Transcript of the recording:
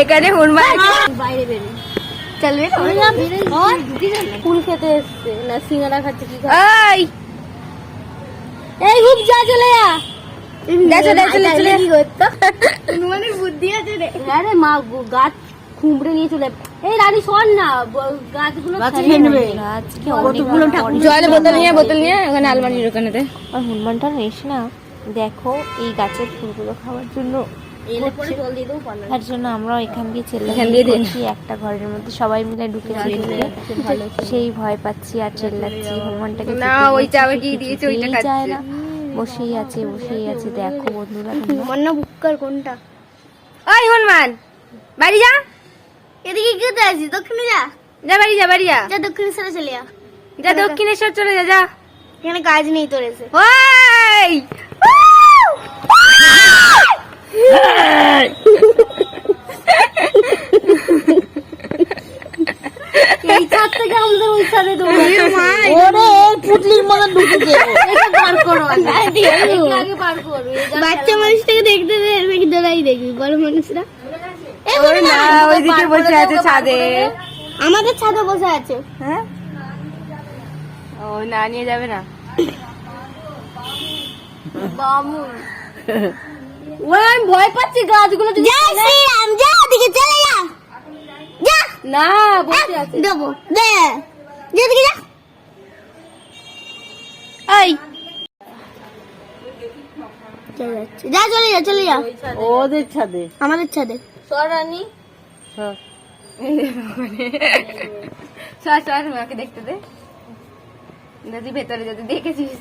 এখানে হনুমান বাইরে বেরিয়ে চলবে ফুল খেতে এসছে না সিঙ্গারা খাচ্ছে কি এই এই হুপ যা চলে যা চলে কি করতো হনুমানের বুদ্ধি আছে রে আরে মা গাছ খুঁবড়ে নিয়ে চলে এই রানী শোন না গাছগুলো কতগুলো জলের বোতল নিয়ে ওখানে আলমারির ওখানেতে আর হনুমানটা এসে না দেখো এই গাছের ফুলগুলো খাওয়ার জন্য এলে পরে জল দিয়ে দেবো তার জন্য আমরা এখান দিয়ে দিচ্ছি একটা ঘরের মধ্যে সবাই মিলে ঢুকেছি সেই ভয় পাচ্ছি আর চেল্লাচ্ছি হনুমানটাকে না ওই চাবে কি দিয়েছে ওইটা যায় খাচ্ছে না বসেই আছে দেখো বন্ধুরা হনুমান না বুক্কার কোনটা ওই হনুমান বাড়ি যা এদিকে কেটে আসি দক্ষিণে যা যা বাড়ি যা যা দক্ষিণেশ্বরে চলে যা দক্ষিণেশ্বর চলে যা এখানে কাজ নেই তোর এসে ওই এই ছাদ থেকে আমাদের ওই ছাদে দৌড়াচ্ছে ওরে পুটলির মতো ঢুকেছে এটা পার করো আগে পার করো বাচ্চা মানুষটাকে দেখতে দে নাকি দাঁড়াই দেখবি বড় মানুষরা ওই না ওইদিকে বসে আছে ছাদে আমাদের ছাদে বসে আছে হ্যাঁ ও না নিয়ে যাবে না বামুন ওই আমি ভয় পাচ্ছি গাছগুলো যদি যা শ্রীরাম যা ওদিকে চলে যা যা না বসে আছে দেবো দে যেদিকে যা এই যা চলে যা ওদের ছাদে আমাদের ছাদে সরানি সর মাকে দেখতে দে যদি ভেতরে যদি দেখেছিস